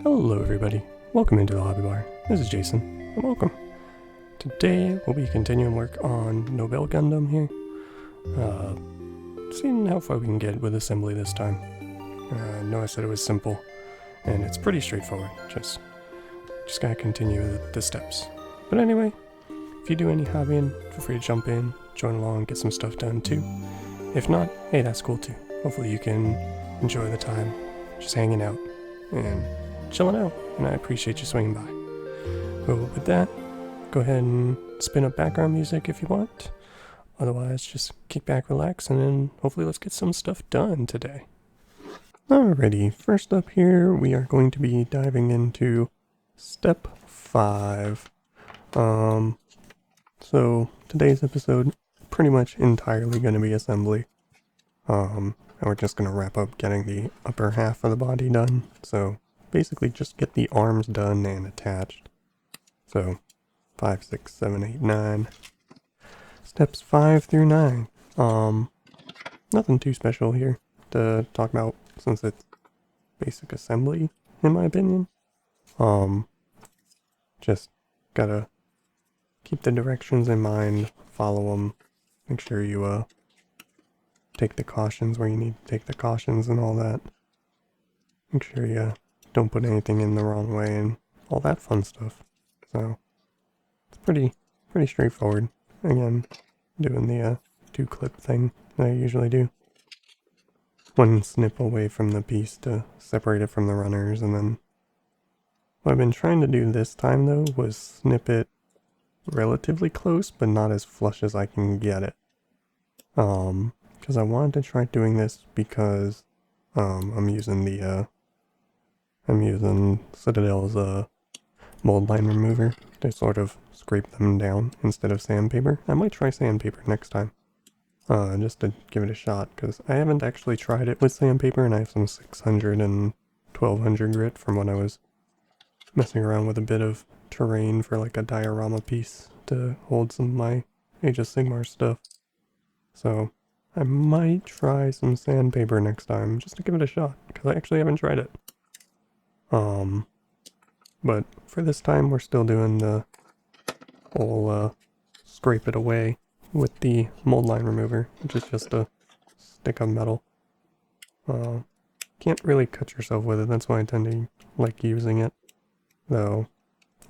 Hello everybody, welcome into the Hobby Bar. This is Jason, and welcome. Today we'll be continuing work on Nobell Gundam here. Seeing how far we can get with assembly this time. I know I said it was simple, and it's pretty straightforward, just gotta continue the steps. But anyway, if you do any hobbying, feel free to jump in, join along, get some stuff done too. If not, hey, that's cool too. Hopefully you can enjoy the time, just hanging out, and chilling out, and I appreciate you swinging by. But with that, go ahead and spin up background music if you want. Otherwise, just kick back, relax, and then hopefully let's get some stuff done today. Alrighty, first up here, we are going to be diving into step 5. So today's episode, pretty much entirely going to be assembly. And we're just going to wrap up getting the upper half of the body done. So basically just get the arms done and attached. So 5, 6, 7, 8, 9. Steps 5 through 9. Nothing too special here to talk about since it's basic assembly, in my opinion. Just gotta keep the directions in mind, follow them, make sure you take the cautions where you need to take the cautions and all that. Make sure you don't put anything in the wrong way and all that fun stuff. So it's pretty straightforward. Again, doing the 2-clip thing that I usually do. One snip away from the piece to separate it from the runners, and then what I've been trying to do this time though was snip it relatively close, but not as flush as I can get it. Because I wanted to try doing this because I'm using Citadel's mold line remover to sort of scrape them down instead of sandpaper. I might try sandpaper next time, just to give it a shot, because I haven't actually tried it with sandpaper, and I have some 600 and 1200 grit from when I was messing around with a bit of terrain for like a diorama piece to hold some of my Age of Sigmar stuff. So I might try some sandpaper next time, just to give it a shot, because I actually haven't tried it. But for this time, we're still doing the whole scrape it away with the mold line remover, which is just a stick of metal. Can't really cut yourself with it, that's why I tend to like using it. Though,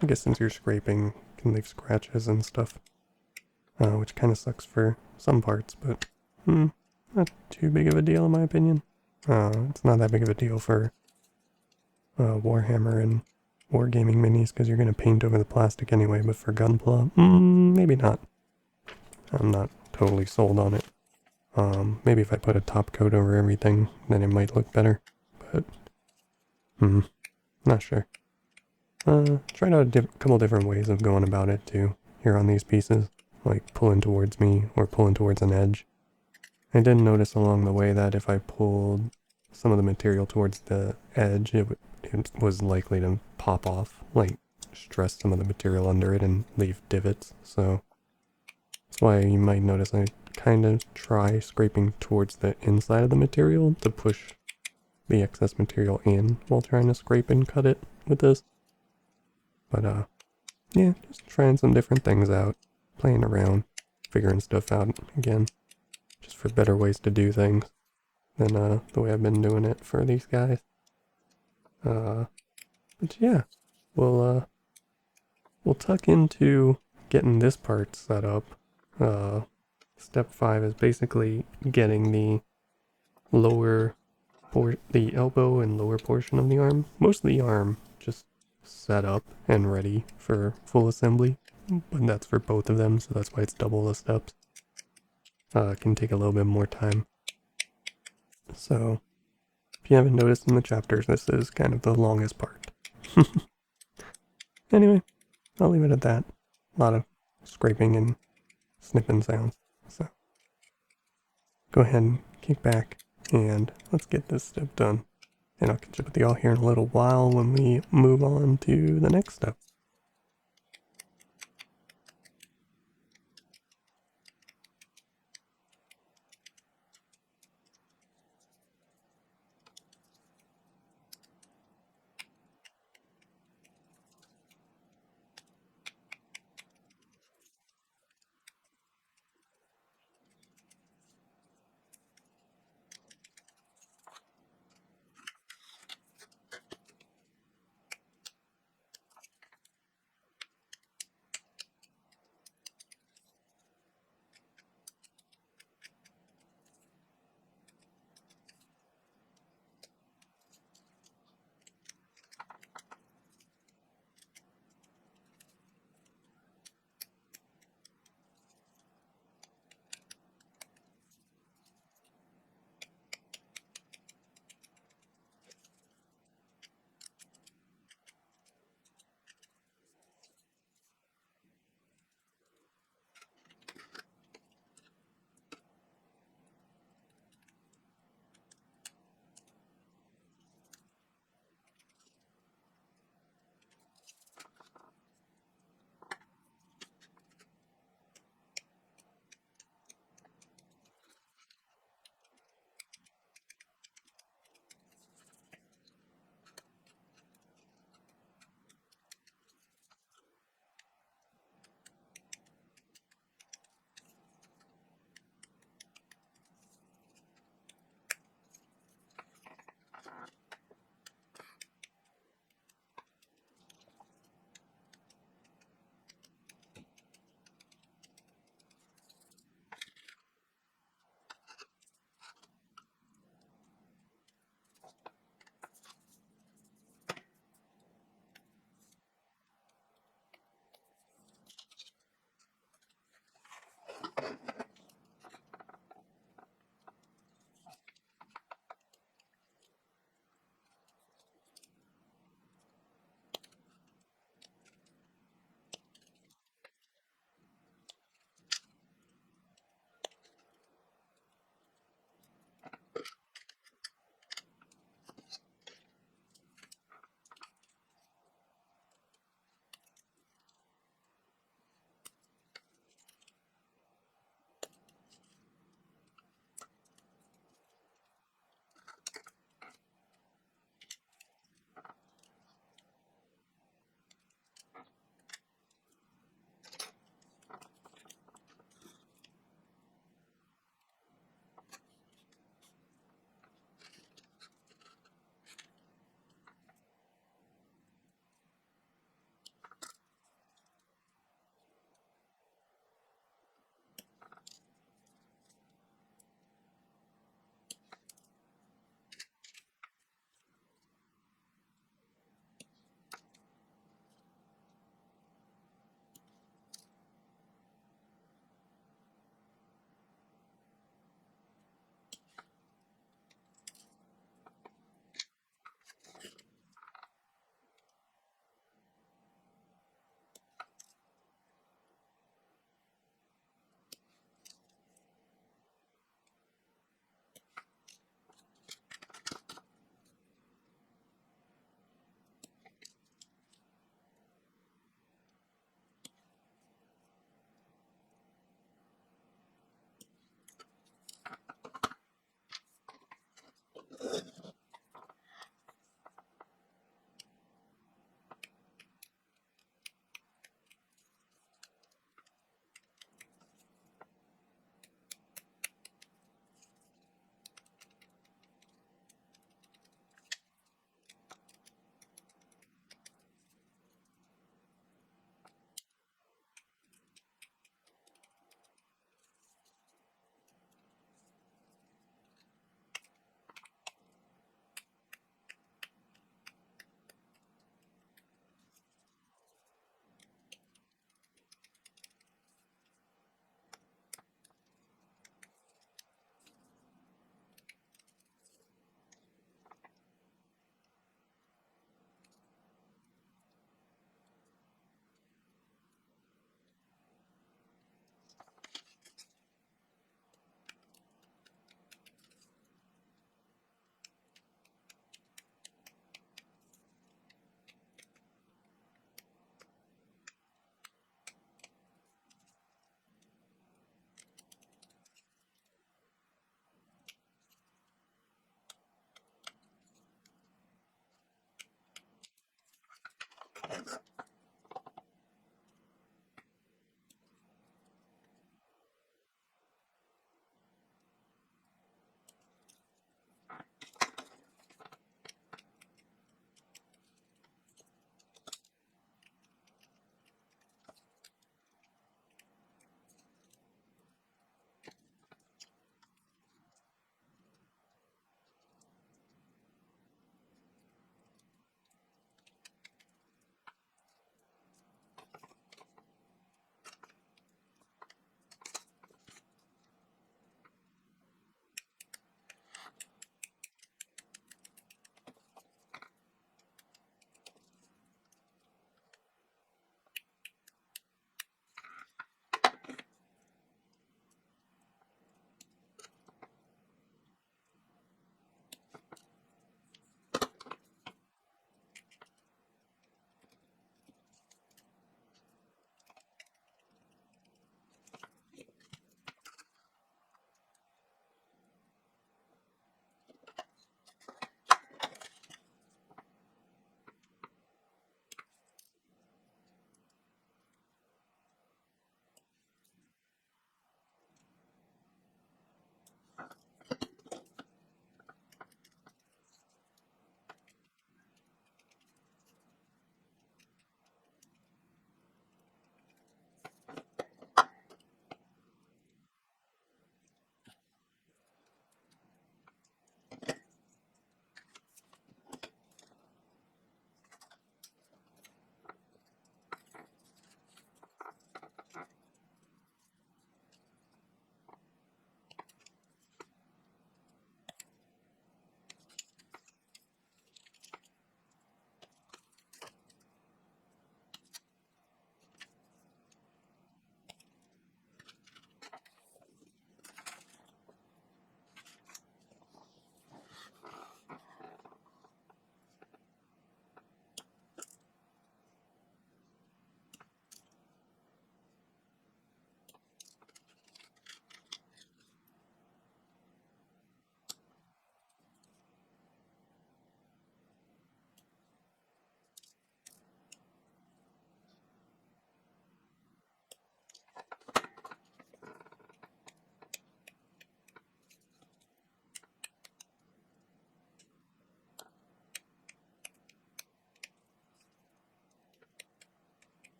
I guess since you're scraping, you can leave scratches and stuff. Which kind of sucks for some parts, but not too big of a deal in my opinion. It's not that big of a deal for Warhammer and Wargaming minis, because you're going to paint over the plastic anyway, but for Gunpla, maybe not. I'm not totally sold on it. Maybe if I put a top coat over everything, then it might look better, but not sure. Tried out a couple different ways of going about it too, here on these pieces, like pulling towards me or pulling towards an edge. I did notice along the way that if I pulled some of the material towards the edge, it was likely to pop off, like stress some of the material under it and leave divots, so that's why you might notice I kind of try scraping towards the inside of the material to push the excess material in while trying to scrape and cut it with this. But yeah, just trying some different things out, playing around, figuring stuff out again, just for better ways to do things than the way I've been doing it for these guys. But yeah, we'll tuck into getting this part set up. Step 5 is basically getting the the elbow and lower portion of the arm, most of the arm, just set up and ready for full assembly, but that's for both of them, so that's why it's double the steps. It can take a little bit more time. So, if you haven't noticed in the chapters, this is kind of the longest part. Anyway, I'll leave it at that. A lot of scraping and snipping sounds. So, go ahead and kick back, and let's get this step done. And I'll catch up with y'all here in a little while when we move on to the next step.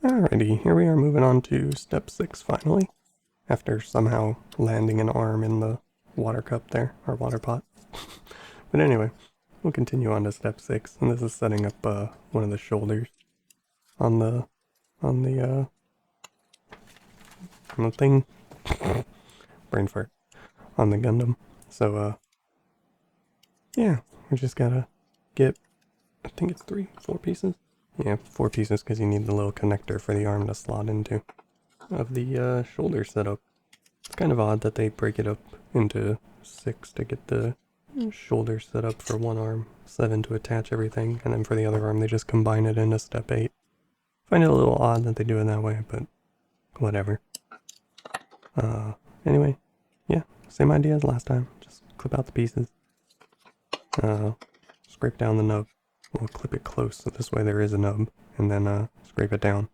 Alrighty, here we are moving on to step 6 finally, after somehow landing an arm in the water cup there, or water pot. But anyway, we'll continue on to step 6, and this is setting up one of the shoulders on the, on the, uh, on the thing. Brain fart. On the Gundam. So, yeah, we just gotta get, I think it's 4 pieces? Yeah, 4 pieces because you need the little connector for the arm to slot into of the shoulder setup. It's kind of odd that they break it up into 6 to get the shoulder set up for one arm, 7 to attach everything, and then for the other arm they just combine it into step 8. Find it a little odd that they do it that way, but whatever. Anyway, yeah, same idea as last time. Just clip out the pieces. Scrape down the nub. We'll clip it close so this way there is a nub, and then scrape it down.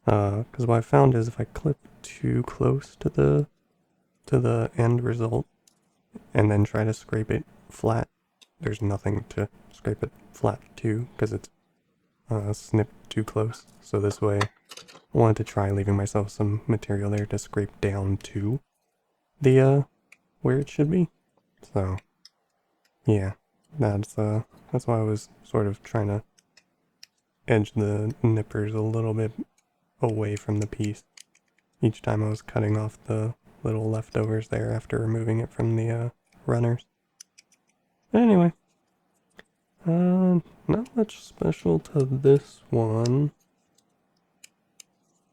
Because what I found is if I clip too close to the end result, and then try to scrape it flat, there's nothing to scrape it flat to, because it's snipped too close. So this way, I wanted to try leaving myself some material there to scrape down to the, where it should be. So, yeah, that's why I was sort of trying to edge the nippers a little bit away from the piece each time I was cutting off the little leftovers there after removing it from the runners. But anyway, not much special to this one.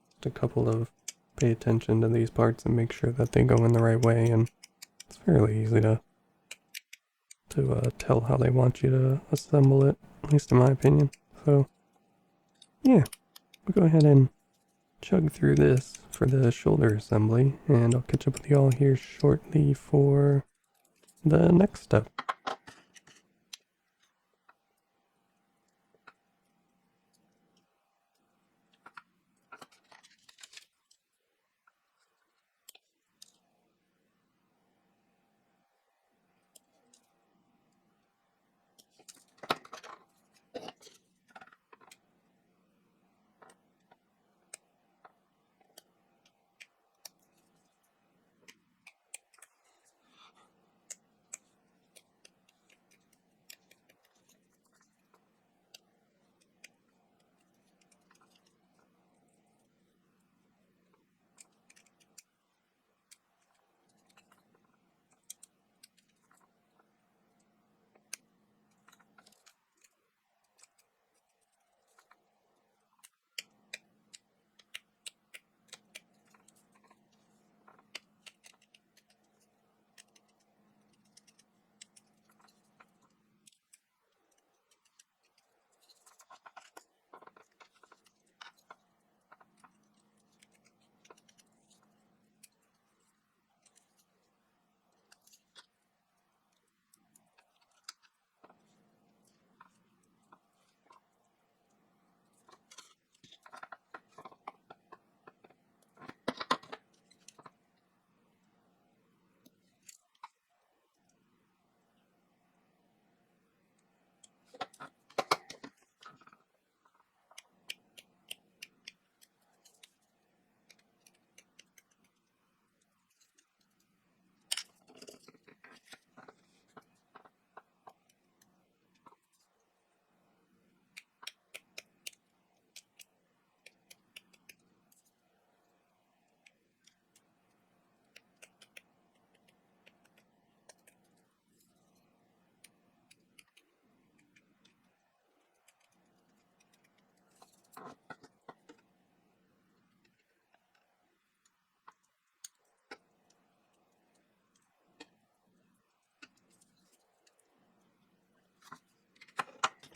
Just a couple of pay attention to these parts and make sure that they go in the right way, and it's fairly easy to tell how they want you to assemble it, at least in my opinion. So, yeah, we'll go ahead and chug through this for the shoulder assembly, and I'll catch up with you all here shortly for the next step.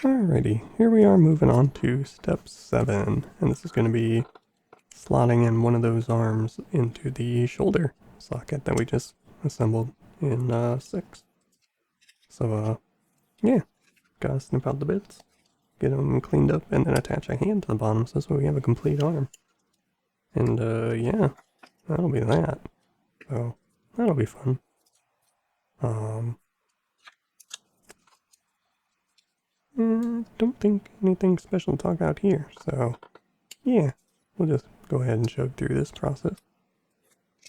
Alrighty, here we are moving on to step 7, and this is going to be slotting in one of those arms into the shoulder socket that we just assembled in 6. So, yeah, gotta snip out the bits, get them cleaned up, and then attach a hand to the bottom so this way we have a complete arm. And, yeah, that'll be that. So, that'll be fun. Don't think anything special to talk about here, so yeah, we'll just go ahead and chug through this process.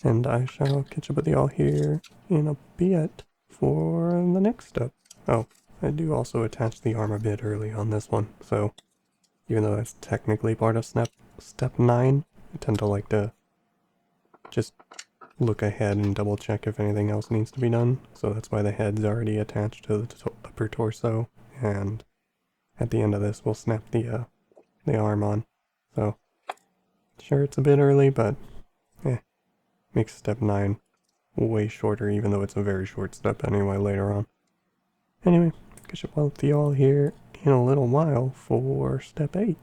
And I shall catch up with y'all here in a bit for the next step. Oh, I do also attach the arm a bit early on this one, so even though that's technically part of step 9, I tend to like to just look ahead and double check if anything else needs to be done. So that's why the head's already attached to the upper torso, and at the end of this we'll snap the arm on. So sure, it's a bit early, but makes step 9 way shorter, even though it's a very short step anyway later on. Anyway, catch up with y'all here in a little while for step 8.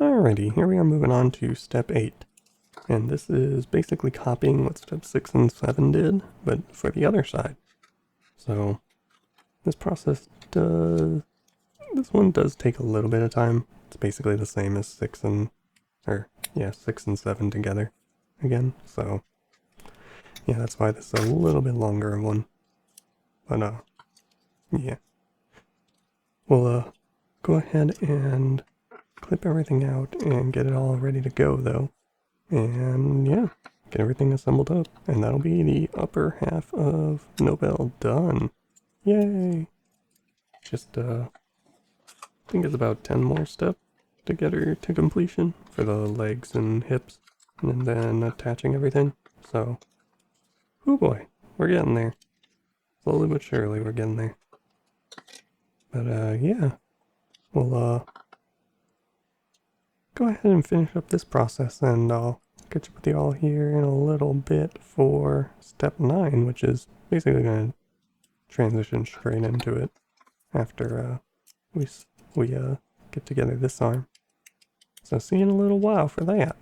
Alrighty, here we are moving on to step 8. And this is basically copying what step 6 and 7 did, but for the other side. So this process does, this one does take a little bit of time. It's basically the same as 6 and 7 together again. So yeah, that's why this is a little bit longer one. But yeah. We'll go ahead and clip everything out and get it all ready to go though. And yeah, get everything assembled up. And that'll be the upper half of Nobel done. Yay! Just I think it's about 10 more steps to get her to completion for the legs and hips. And then attaching everything. So, oh boy, we're getting there. Slowly but surely we're getting there. But yeah, we'll go ahead and finish up this process and I'll catch up with you all here in a little bit for step 9, which is basically going to transition straight into it after we get together this arm. So see you in a little while for that.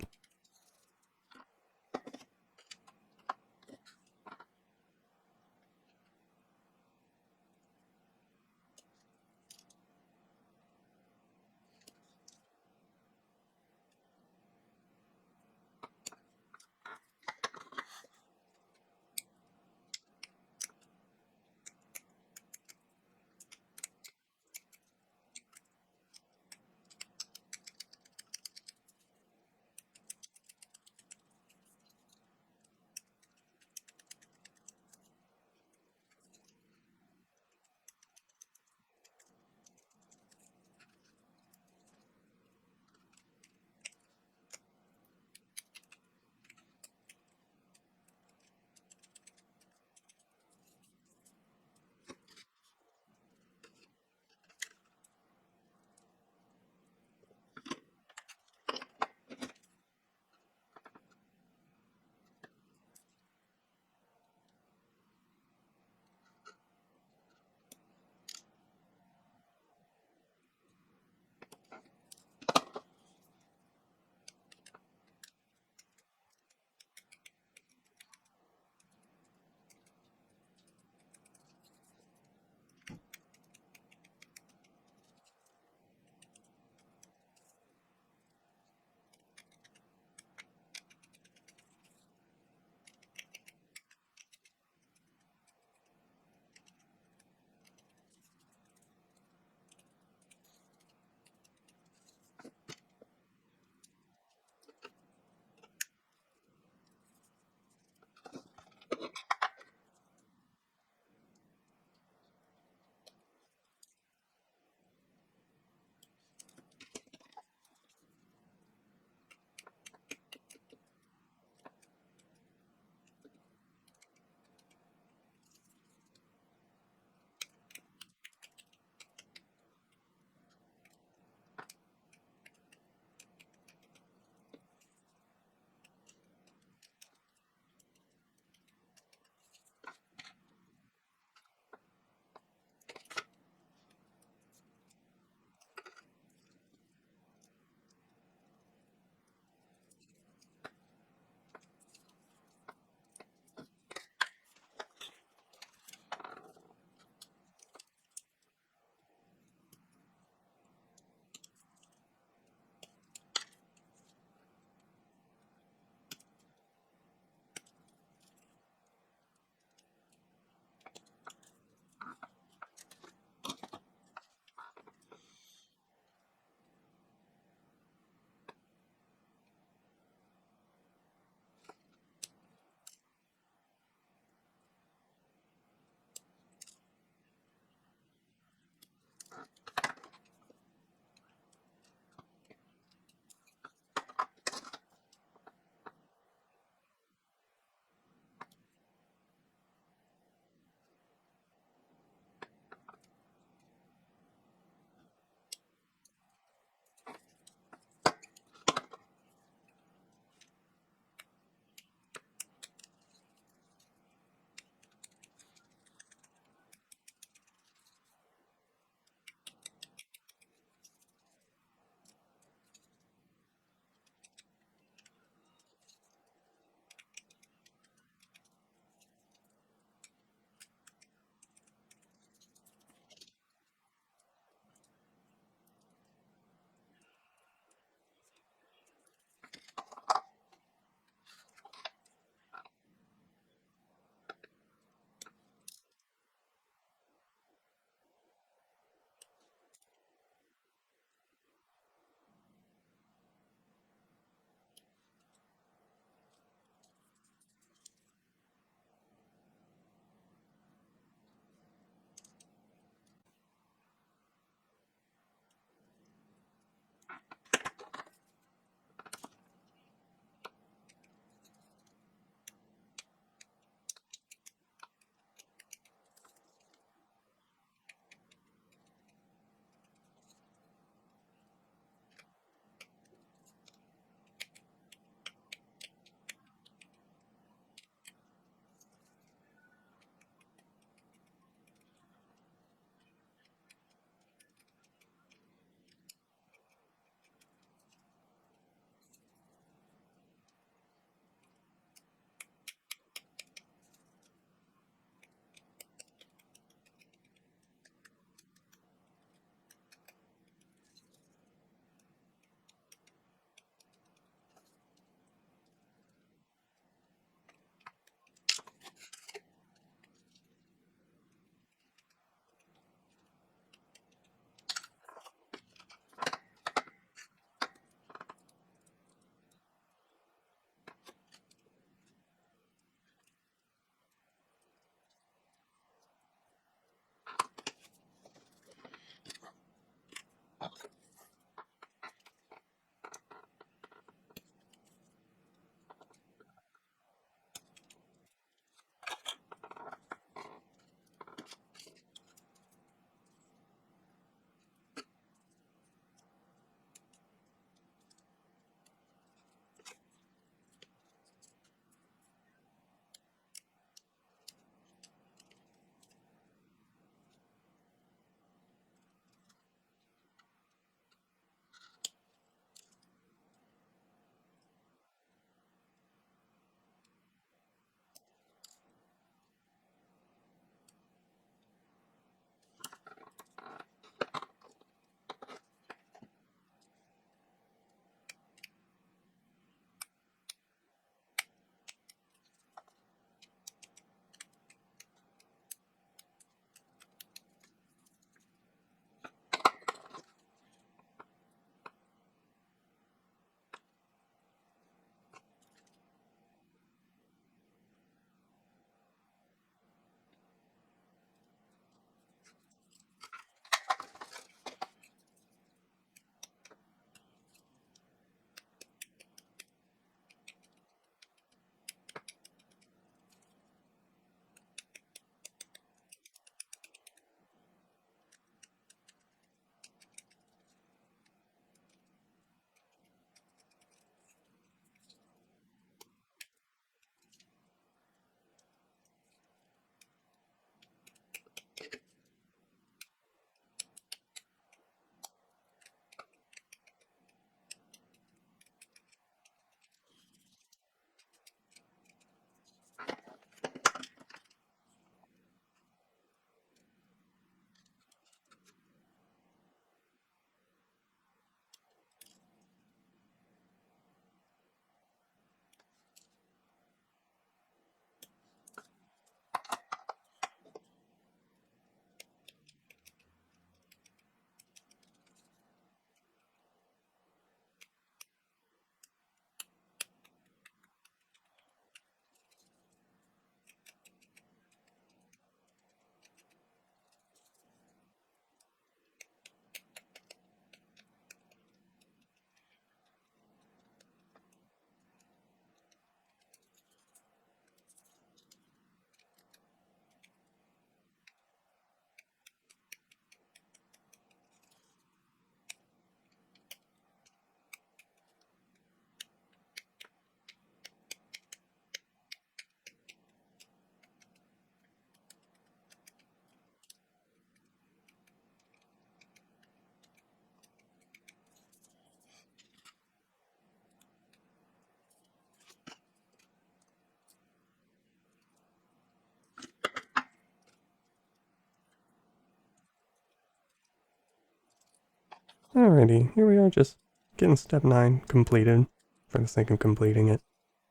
Alrighty, here we are just getting step 9 completed for the sake of completing it.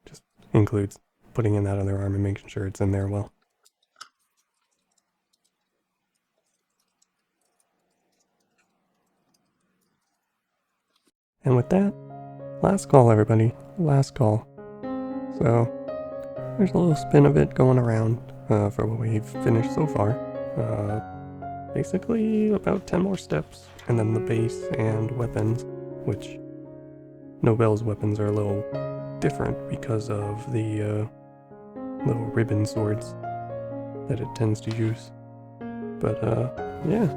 Just includes putting in that other arm and making sure it's in there well. And with that, last call everybody, last call. So, there's a little spin of it going around for what we've finished so far. Basically about 10 more steps, and then the base and weapons, which Nobell's weapons are a little different because of the little ribbon swords that it tends to use. But yeah,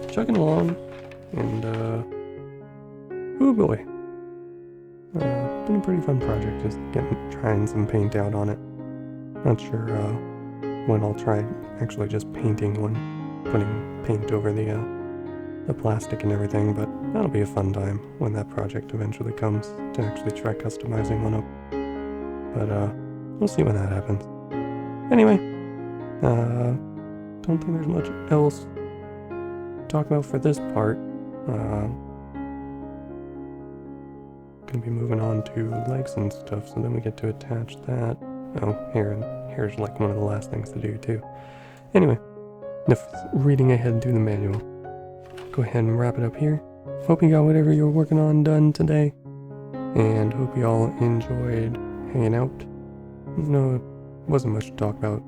chugging along, and oh boy, been a pretty fun project, just trying some paint out on it. Not sure when I'll try actually just painting one, putting paint over the plastic and everything, but that'll be a fun time when that project eventually comes to actually try customizing one up. But we'll see when that happens. Anyway, don't think there's much else to talk about for this part. Gonna be moving on to legs and stuff, so then we get to attach that. Oh, here's like one of the last things to do too. Anyway, enough reading ahead through the manual. Go ahead and wrap it up here. Hope you got whatever you're working on done today, and hope you all enjoyed hanging out. No, it wasn't much to talk about,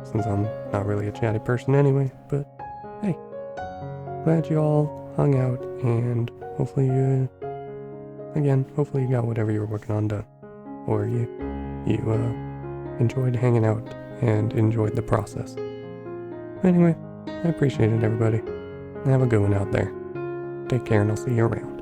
since I'm not really a chatty person anyway, but hey, glad you all hung out, and hopefully you got whatever you were working on done, or you enjoyed hanging out and enjoyed the process. Anyway, I appreciate it, everybody. Have a good one out there. Take care, and I'll see you around.